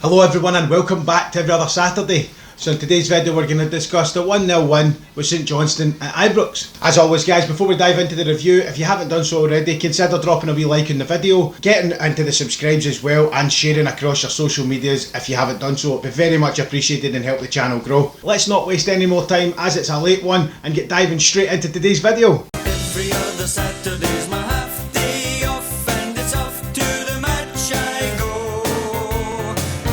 Hello everyone and welcome back to Every Other Saturday. So in today's video we're going to discuss the 1-0 win with St Johnstone at Ibrox. As always guys, before we dive into the review, if you haven't done so already, consider dropping a wee like on the video, getting into the subscribes as well and sharing across your social medias if you haven't done so. It'd be very much appreciated and help the channel grow. Let's not waste any more time as it's a late one and get diving straight into today's video. Every other Saturday's my half day off, and it's off to the match I go.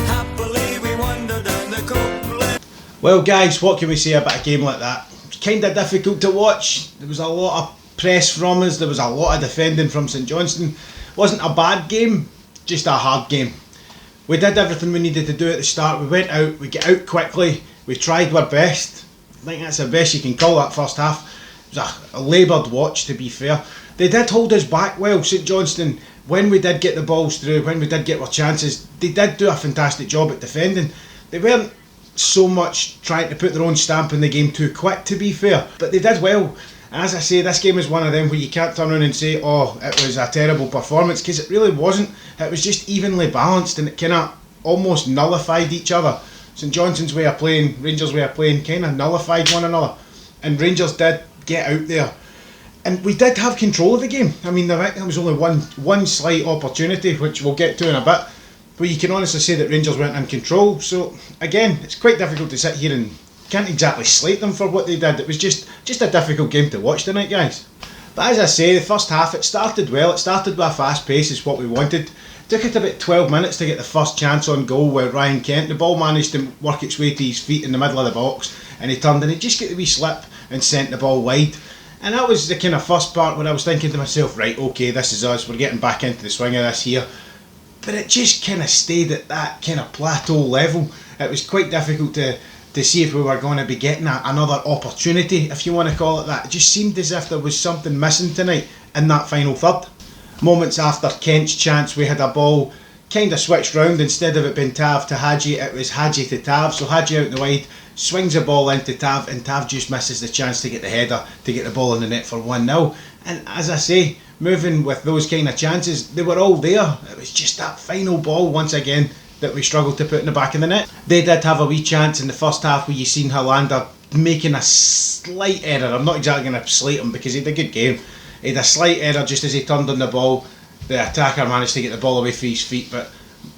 Happily we wander down the Copeland. Well guys, what can we say about a game like that? It's kind of difficult to watch. There was a lot of press from us, there was a lot of defending from St Johnstone. Wasn't a bad game, just a hard game. We did everything we needed to do at the start. We went out, we get out quickly, we tried our best. I think that's the best you can call that first half. It was a laboured watch, to be fair. They did hold us back well, St Johnstone. When we did get the balls through, when we did get our chances, they did do a fantastic job at defending. They weren't so much trying to put their own stamp in the game too quick, to be fair, but they did well. And as I say, this game is one of them where you can't turn around and say, oh, it was a terrible performance, because it really wasn't. It was just evenly balanced and it kind of almost nullified each other. St Johnstone's way of playing, Rangers' way of playing kind of nullified one another, and Rangers did get out there and we did have control of the game. I mean, there was only one slight opportunity, which we'll get to in a bit, but you can honestly say that Rangers weren't in control. So again, it's quite difficult to sit here and can't exactly slate them for what they did. It was just a difficult game to watch tonight, guys. But as I say, the first half, it started well. It started with a fast pace, is what we wanted. Took it about 12 minutes to get the first chance on goal with Ryan Kent. The ball managed to work its way to his feet in the middle of the box, and he turned and he just got the wee slip and sent the ball wide. And that was the kind of first part where I was thinking to myself, right, okay, this is us, we're getting back into the swing of this here. But it just kind of stayed at that kind of plateau level. It was quite difficult to see if we were going to be getting another opportunity, if you want to call it that. It just seemed as if there was something missing tonight in that final third. Moments after Kent's chance, we had a ball kind of switched round. Instead of it being Tav to Hadji, it was Hadji to Tav. So Hadji out in the wide, swings the ball into Tav, and Tav just misses the chance to get the header, to get the ball in the net for 1-0. And as I say, moving with those kind of chances, they were all there. It was just that final ball, once again, that we struggled to put in the back of the net. They did have a wee chance in the first half where you seen Hollander making a slight error. I'm not exactly going to slate him because he had a good game. He had a slight error just as he turned on the ball. The attacker managed to get the ball away from his feet, but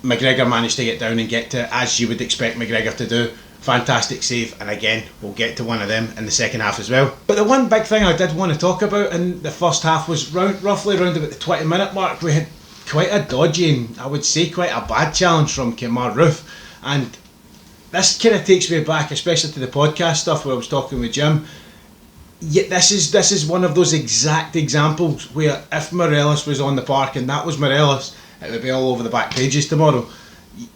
McGregor managed to get down and get to it, as you would expect McGregor to do. Fantastic save, and again, we'll get to one of them in the second half as well. But the one big thing I did want to talk about in the first half was roughly around about the 20-minute mark. We had quite a dodgy and I would say quite a bad challenge from Kemar Roof, and this kind of takes me back, especially to the podcast stuff where I was talking with Jim. Yet this is one of those exact examples where if Morelos was on the park and that was Morelos, it would be all over the back pages tomorrow.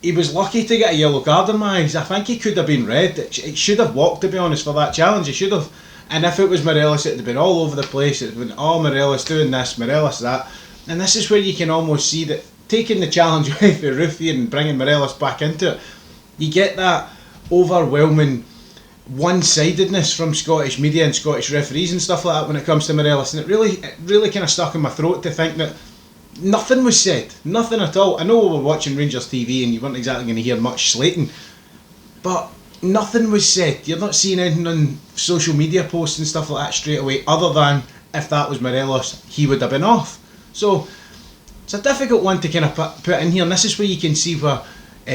He was lucky to get a yellow card in my eyes. I think he could have been red. It should have walked, to be honest, for that challenge. He should have. And if it was Morelos, it would have been all over the place. It would have been, oh, Morelos doing this, Morelos that. And this is where you can almost see that taking the challenge away for Roof here and bringing Morelos back into it, you get that overwhelming one-sidedness from Scottish media and Scottish referees and stuff like that when it comes to Morelos. And it really kind of stuck in my throat to think that nothing was said, nothing at all. I know we were watching Rangers TV and you weren't exactly going to hear much slating, but nothing was said. You're not seeing anything on social media posts and stuff like that straight away, other than if that was Morelos, he would have been off. So it's a difficult one to kind of put in here, and this is where you can see where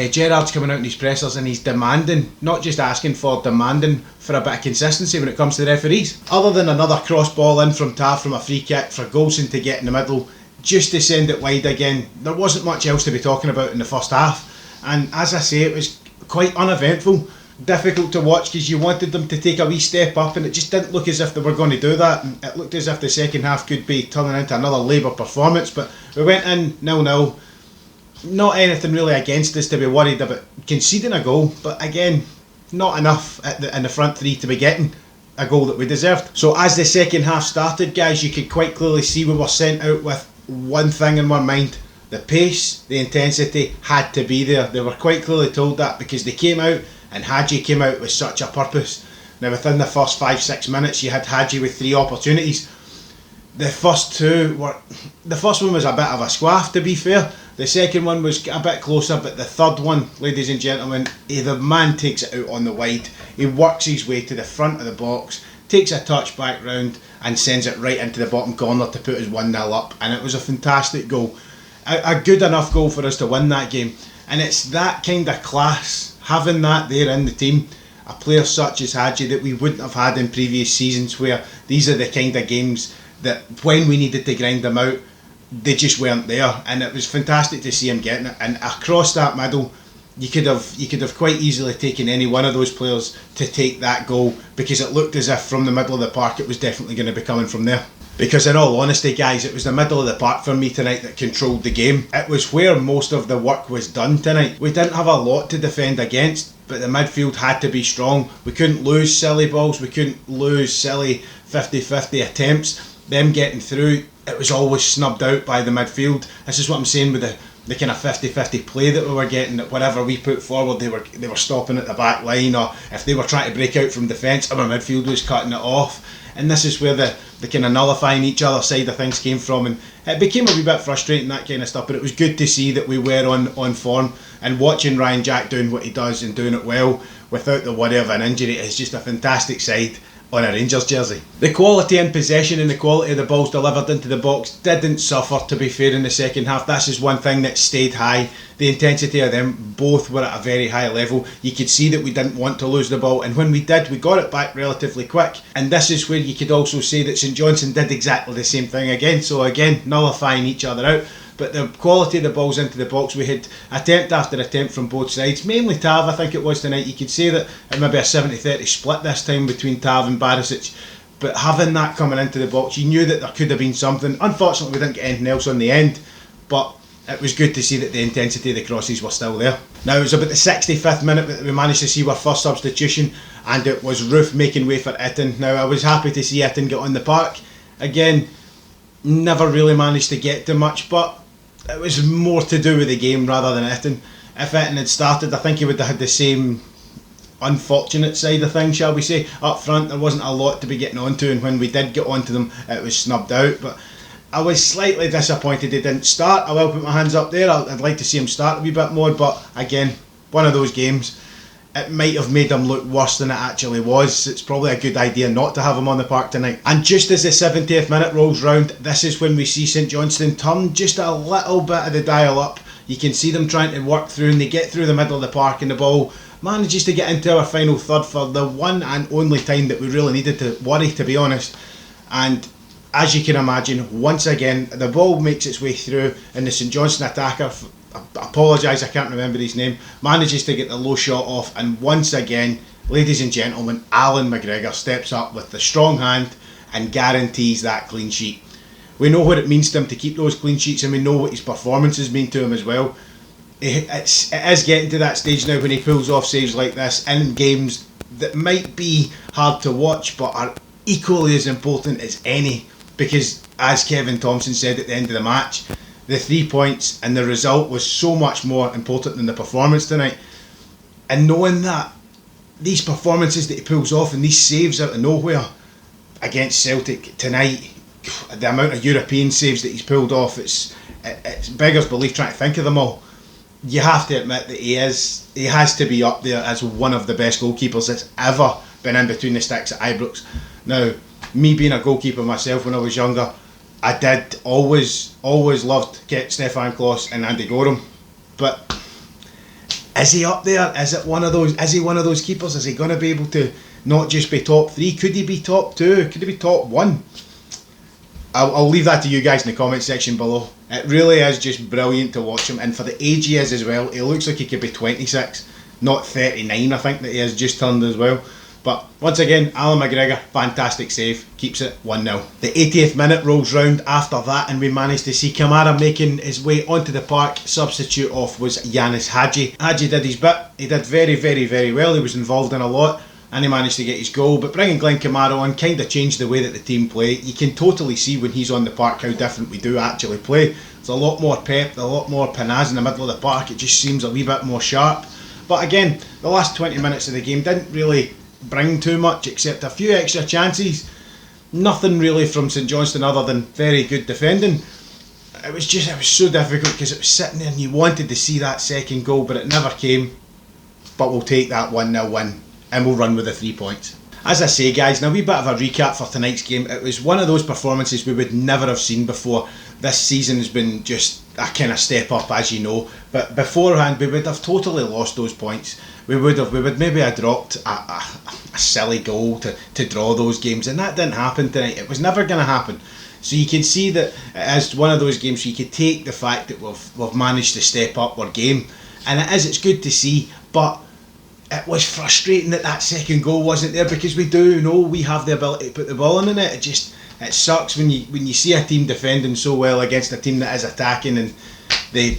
Gerrard's coming out in his pressers and he's demanding, not just asking for, demanding for a bit of consistency when it comes to the referees. Other than another cross ball in from Tav from a free kick for Golson to get in the middle, just to send it wide again, there wasn't much else to be talking about in the first half. And as I say, it was quite uneventful, difficult to watch because you wanted them to take a wee step up and it just didn't look as if they were going to do that. And it looked as if the second half could be turning into another Labour performance, but we went in 0-0. Not anything really against us to be worried about conceding a goal, but again, not enough in the front three to be getting a goal that we deserved. So as the second half started, guys, you could quite clearly see we were sent out with one thing in one mind. The pace, the intensity had to be there. They were quite clearly told that because they came out and Hadji came out with such a purpose. Now within the first 5-6 minutes you had Hadji with 3 opportunities. The first one was a bit of a squaff, to be fair, The second one was a bit closer, but the third one, ladies and gentlemen, the man takes it out on the wide. He works his way to the front of the box, takes a touch back round and sends it right into the bottom corner to put us 1-0 up, and it was a fantastic goal. A good enough goal for us to win that game, and it's that kind of class, having that there in the team, a player such as Hadji that we wouldn't have had in previous seasons, where these are the kind of games that when we needed to grind them out, they just weren't there, and it was fantastic to see him getting it. And across that middle, you could have quite easily taken any one of those players to take that goal, because it looked as if from the middle of the park it was definitely going to be coming from there. Because in all honesty, guys, it was the middle of the park for me tonight that controlled the game. It was where most of the work was done tonight. We didn't have a lot to defend against, but the midfield had to be strong. We couldn't lose silly balls, we couldn't lose silly 50-50 attempts. Them getting through, it was always snubbed out by the midfield. This is what I'm saying with the kind of 50-50 play that we were getting, that whatever we put forward they were stopping at the back line, or if they were trying to break out from defence, our midfield was cutting it off. And this is where the kind of nullifying each other side of things came from, and it became a wee bit frustrating, that kind of stuff. But it was good to see that we were on form, and watching Ryan Jack doing what he does and doing it well without the worry of an injury is just a fantastic side on a Rangers jersey. The quality in possession and the quality of the balls delivered into the box didn't suffer, to be fair, in the second half. This is one thing that stayed high. The intensity of them both were at a very high level. You could see that we didn't want to lose the ball, and when we did, we got it back relatively quick. And this is where you could also say that St Johnstone did exactly the same thing again. So again, nullifying each other out. But the quality of the balls into the box, we had attempt after attempt from both sides. Mainly Tav, I think it was tonight. You could say that it maybe a 70-30 split this time between Tav and Barisic. But having that coming into the box, you knew that there could have been something. Unfortunately, we didn't get anything else on the end. But it was good to see that the intensity of the crosses were still there. Now, it was about the 65th minute that we managed to see our first substitution, and it was Roof making way for Itten. Now, I was happy to see Itten get on the park. Again, never really managed to get to much, but it was more to do with the game rather than Itten. If Itten had started, I think he would have had the same unfortunate side of things, shall we say. Up front, there wasn't a lot to be getting onto, and when we did get onto them, it was snubbed out. But I was slightly disappointed he didn't start. I will put my hands up there. I'd like to see him start a wee bit more, but again, one of those games. It might have made him look worse than it actually was. It's probably a good idea not to have him on the park tonight. And just as the 70th minute rolls round, this is when we see St Johnstone turn just a little bit of the dial up. You can see them trying to work through, and they get through the middle of the park, and the ball manages to get into our final third for the one and only time that we really needed to worry, to be honest. And as you can imagine, once again, the ball makes its way through, and the St Johnstone attacker, I apologise, I can't remember his name, manages to get the low shot off, and once again, ladies and gentlemen, Alan McGregor steps up with the strong hand and guarantees that clean sheet. We know what it means to him to keep those clean sheets, and we know what his performances mean to him as well. It is getting to that stage now when he pulls off saves like this in games that might be hard to watch but are equally as important as any, because as Kevin Thompson said at the end of the match, the 3 points and the result was so much more important than the performance tonight. And knowing that, these performances that he pulls off and these saves out of nowhere against Celtic tonight, the amount of European saves that he's pulled off, it's beggars belief trying to think of them all. You have to admit that he has to be up there as one of the best goalkeepers that's ever been in between the sticks at Ibrox. Now, me being a goalkeeper myself when I was younger, I did always loved Stefan Klos and Andy Gorham, but is he up there? Is he one of those keepers? Is he going to be able to not just be top 3? Could he be top 2? Could he be top 1? I'll leave that to you guys in the comment section below. It really is just brilliant to watch him, and for the age he is as well, he looks like he could be 26, not 39 I think that he has just turned as well. But once again, Alan McGregor, fantastic save, keeps it 1-0. The 80th minute rolls round after that, and we managed to see Kamara making his way onto the park. Substitute off was Yanis Hadji. Hadji did his bit, he did very, very, very well, he was involved in a lot, and he managed to get his goal. But bringing Glenn Kamara on kind of changed the way that the team play. You can totally see when he's on the park how different we do actually play. There's a lot more pep, a lot more panache in the middle of the park, it just seems a wee bit more sharp. But again, the last 20 minutes of the game didn't really bring too much except a few extra chances. Nothing really from St Johnstone other than very good defending. it was so difficult because it was sitting there and you wanted to see that second goal, but it never came. But we'll take that 1-0 win and we'll run with the 3 points. As I say, guys, now a wee bit of a recap for tonight's game. It was one of those performances we would never have seen before. This season has been just a kind of step up, as you know. But beforehand, we would have totally lost those points. We would maybe have dropped a silly goal to draw those games, and that didn't happen tonight. It was never going to happen. So you can see that it is one of those games where you could take the fact that we've managed to step up our game, and it's good to see. But it was frustrating that second goal wasn't there, because we do know we have the ability to put the ball in the net. It sucks when you see a team defending so well against a team that is attacking and they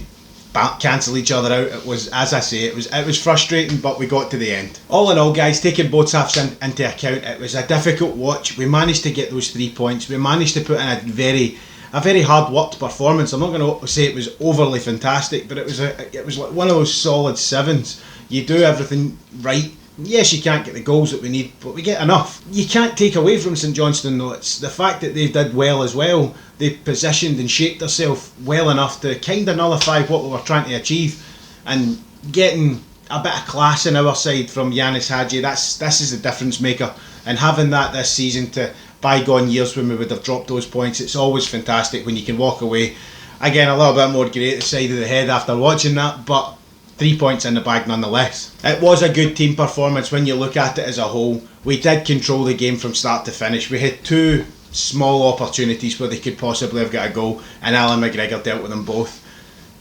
cancel each other out. It was, as I say, it was frustrating, but we got to the end. All in all, guys, taking both halves into account, it was a difficult watch. We managed to get those 3 points. We managed to put in a very hard worked performance. I'm not going to say it was overly fantastic, but it was like one of those solid sevens. You do everything right. Yes, you can't get the goals that we need, but we get enough. You can't take away from St Johnstone, though. It's the fact that they did well as well. They positioned and shaped themselves well enough to kind of nullify what we were trying to achieve, and getting a bit of class in our side from Yanis Hadji. This is the difference maker, and having that this season to bygone years when we would have dropped those points, it's always fantastic when you can walk away again a little bit more grey at the side of the head after watching that, but 3 points in the bag nonetheless. It was a good team performance when you look at it as a whole. We did control the game from start to finish. We had 2 small opportunities where they could possibly have got a goal, and Alan McGregor dealt with them both.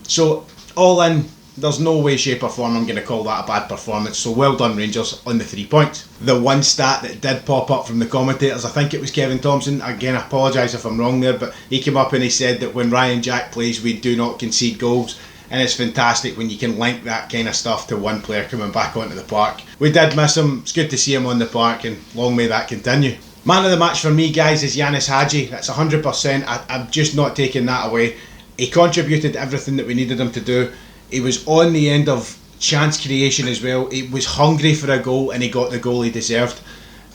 So all in, there's no way, shape or form I'm going to call that a bad performance. So well done, Rangers, on the 3 points. The one stat that did pop up from the commentators, I think it was Kevin Thompson, again I apologise if I'm wrong there, but he came up and he said that when Ryan Jack plays we do not concede goals. And it's fantastic when you can link that kind of stuff to one player coming back onto the park. We did miss him. It's good to see him on the park, and long may that continue. Man of the match for me, guys, is Yanis Hadji. That's 100%. I'm just not taking that away. He contributed everything that we needed him to do. He was on the end of chance creation as well. He was hungry for a goal, and he got the goal he deserved.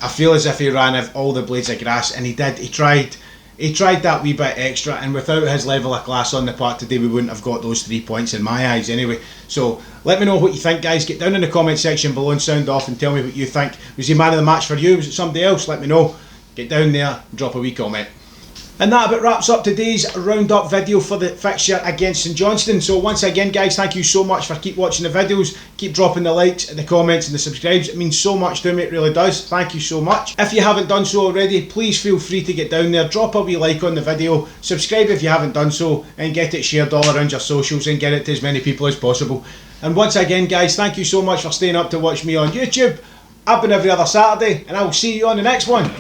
I feel as if he ran all the blades of grass, and he did. He tried that wee bit extra, and without his level of class on the park today, we wouldn't have got those 3 points in my eyes anyway. So let me know what you think, guys. Get down in the comment section below and sound off and tell me what you think. Was he man of the match for you? Was it somebody else? Let me know. Get down there and drop a wee comment. And that about wraps up today's roundup video for the fixture against St Johnstone. So once again, guys, thank you so much for keep watching the videos, keep dropping the likes and the comments and the subscribes. It means so much to me, it really does. Thank you so much. If you haven't done so already, please feel free to get down there, drop a wee like on the video, subscribe if you haven't done so, and get it shared all around your socials and get it to as many people as possible. And once again, guys, thank you so much for staying up to watch me on YouTube. I've been every other Saturday, and I will see you on the next one.